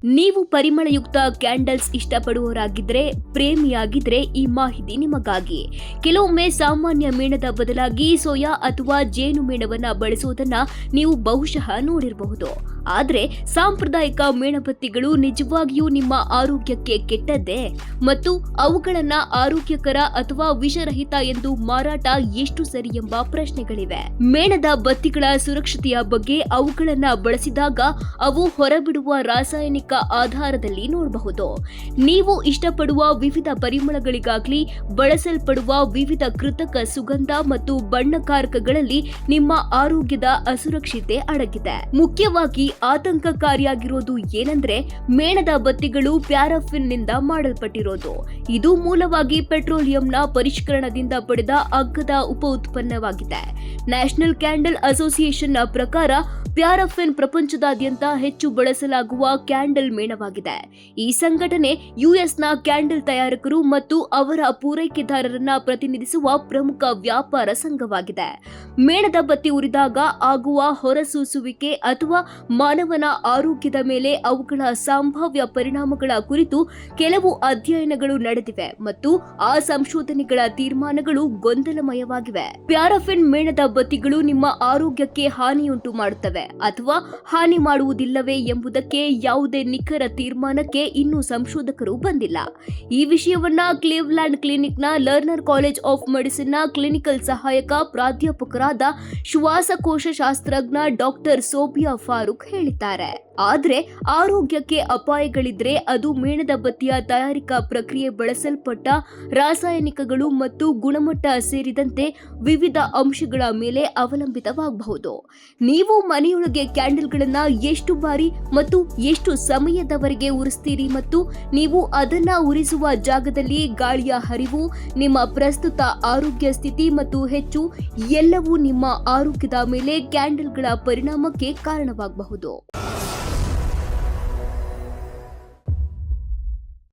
ನೀವು ಪರಿಮಳಯುಕ್ತ ಕ್ಯಾಂಡಲ್ಸ್ ಇಷ್ಟಪಡುವವರಾಗಿದ್ರೆ, ಪ್ರೇಮಿಯಾಗಿದ್ರೆ ಈ ಮಾಹಿತಿ ನಿಮಗಾಗಿ. ಕೆಲವೊಮ್ಮೆ ಸಾಮಾನ್ಯ ಮೇಣದ ಬದಲಾಗಿ ಸೋಯಾ ಅಥವಾ ಜೇನು ಮೇಣವನ್ನ ಬಳಸುವುದನ್ನ ನೀವು ಬಹುಶಃ ನೋಡಿರಬಹುದು. ಆದರೆ ಸಾಂಪ್ರದಾಯಿಕ ಮೇಣಬತ್ತಿಗಳು ನಿಜವಾಗಿಯೂ ನಿಮ್ಮ ಆರೋಗ್ಯಕ್ಕೆ ಕೆಟ್ಟದ್ದೇ? ಮತ್ತು ಅವುಗಳನ್ನ ಆರೋಗ್ಯಕರ ಅಥವಾ ವಿಷರಹಿತ ಎಂದು ಮಾರಾಟ ಎಷ್ಟು ಸರಿ ಎಂಬ ಪ್ರಶ್ನೆಗಳಿವೆ. ಮೇಣದ ಬತ್ತಿಗಳ ಸುರಕ್ಷತೆಯ ಬಗ್ಗೆ ಅವುಗಳನ್ನ ಬಳಸಿದಾಗ ಅವು ಹೊರಬಿಡುವ ರಾಸಾಯನಿಕ ಆಧಾರದಲ್ಲಿ ನೋಡಬಹುದು. ನೀವು ಇಷ್ಟಪಡುವ ವಿವಿಧ ಪರಿಮಳಗಳಿಗಾಗಲಿ ಬಳಸಲ್ಪಡುವ ವಿವಿಧ ಕೃತಕ ಸುಗಂಧ ಮತ್ತು ಬಣ್ಣಕಾರಕಗಳಲ್ಲಿ ನಿಮ್ಮ ಆರೋಗ್ಯದ ಅಸುರಕ್ಷತೆ ಅಡಗಿದೆ. ಮುಖ್ಯವಾಗಿ ಆತಂಕಕಾರಿಯಾಗಿರೋದು ಏನಂದ್ರೆ, ಮೇಣದ ಬತ್ತಿಗಳು ಪ್ಯಾರಾಫಿನ್ ನಿಂದ ಮಾಡಲ್ಪಟ್ಟಿರೋದು. ಇದು ಮೂಲವಾಗಿ ಪೆಟ್ರೋಲಿಯಂನ ಪರಿಷ್ಕರಣದಿಂದ ಪಡೆದ ಅಗ್ಗದ ಉಪ ಉತ್ಪನ್ನವಾಗಿದೆ. ನ್ಯಾಷನಲ್ ಕ್ಯಾಂಡಲ್ ಅಸೋಸಿಯೇಷನ್ನ ಪ್ರಕಾರ ಪ್ಯಾರಾಫಿನ್ ಪ್ರಪಂಚದಾದ್ಯಂತ ಹೆಚ್ಚು ಬಳಸಲಾಗುವ ಕ್ಯಾಂಡಲ್ ಮೇಣವಾಗಿದೆ. ಈ ಸಂಘಟನೆ ಯುಎಸ್ನ ಕ್ಯಾಂಡಲ್ ತಯಾರಕರು ಮತ್ತು ಅವರ ಪೂರೈಕೆದಾರರನ್ನ ಪ್ರತಿನಿಧಿಸುವ ಪ್ರಮುಖ ವ್ಯಾಪಾರ ಸಂಘವಾಗಿದೆ. ಮೇಣದ ಬತ್ತಿ ಉರಿದಾಗ ಆಗುವ ಹೊರಸೂಸುವಿಕೆ ಅಥವಾ ಮಾನವನ ಆರೋಗ್ಯದ ಮೇಲೆ ಅವುಗಳ ಸಂಭಾವ್ಯ ಪರಿಣಾಮಗಳ ಕುರಿತು ಕೆಲವು ಅಧ್ಯಯನಗಳು ನಡೆದಿವೆ ಮತ್ತು ಆ ಸಂಶೋಧನೆಗಳ ತೀರ್ಮಾನಗಳು ಗೊಂದಲಮಯವಾಗಿವೆ. ಪ್ಯಾರಾಫಿನ್ ಮೇಣದ ಬತ್ತಿಗಳು ನಿಮ್ಮ ಆರೋಗ್ಯಕ್ಕೆ ಹಾನಿಯುಂಟು ಮಾಡುತ್ತವೆ ಅಥವಾ ಹಾನಿ ಮಾಡುವುದಿಲ್ಲವೇ ಎಂಬುದಕ್ಕೆ ಯಾವುದೇ ನಿಖರ ತೀರ್ಮಾನಕ್ಕೆ ಇನ್ನೂ ಸಂಶೋಧಕರು ಬಂದಿಲ್ಲ. ಈ ವಿಷಯವನ್ನ ಕ್ಲೀವ್ಲ್ಯಾಂಡ್ ಕ್ಲಿನಿಕ್ನ ಲರ್ನರ್ ಕಾಲೇಜ್ ಆಫ್ ಮೆಡಿಸಿನ್ನ ಕ್ಲಿನಿಕಲ್ ಸಹಾಯಕ ಪ್ರಾಧ್ಯಾಪಕರಾದ ಶ್ವಾಸಕೋಶ ಶಾಸ್ತ್ರಜ್ಞ ಡಾಕ್ಟರ್ ಸೋಬಿಯಾ ಫಾರೂಕ್ ಹೇಳಿದ್ದಾರೆ. ಆದರೆ ಆರೋಗ್ಯಕ್ಕೆ ಅಪಾಯಗಳಿದ್ರೆ ಅದು ಮೇಣದ ಬತ್ತಿಯ ತಯಾರಿಕಾ ಪ್ರಕ್ರಿಯೆ, ಬಳಸಲ್ಪಟ್ಟ ರಾಸಾಯನಿಕಗಳು ಮತ್ತು ಗುಣಮಟ್ಟ ಸೇರಿದಂತೆ ವಿವಿಧ ಅಂಶಗಳ ಮೇಲೆ ಅವಲಂಬಿತವಾಗಬಹುದು. ನೀವು ಮನೆಯೊಳಗೆ ಕ್ಯಾಂಡಲ್ಗಳನ್ನ ಎಷ್ಟು ಬಾರಿ ಮತ್ತು ಎಷ್ಟು ಸಮಯದವರೆಗೆ ಉರಿಸ್ತೀರಿ ಮತ್ತು ನೀವು ಅದನ್ನ ಉರಿಸುವ ಜಾಗದಲ್ಲಿ ಗಾಳಿಯ ಹರಿವು, ನಿಮ್ಮ ಪ್ರಸ್ತುತ ಆರೋಗ್ಯ ಸ್ಥಿತಿ ಮತ್ತು ಹೆಚ್ಚು ಎಲ್ಲವೂ ನಿಮ್ಮ ಆರೋಗ್ಯದ ಮೇಲೆ ಕ್ಯಾಂಡಲ್ಗಳ ಪರಿಣಾಮಕ್ಕೆ ಕಾರಣವಾಗಬಹುದು.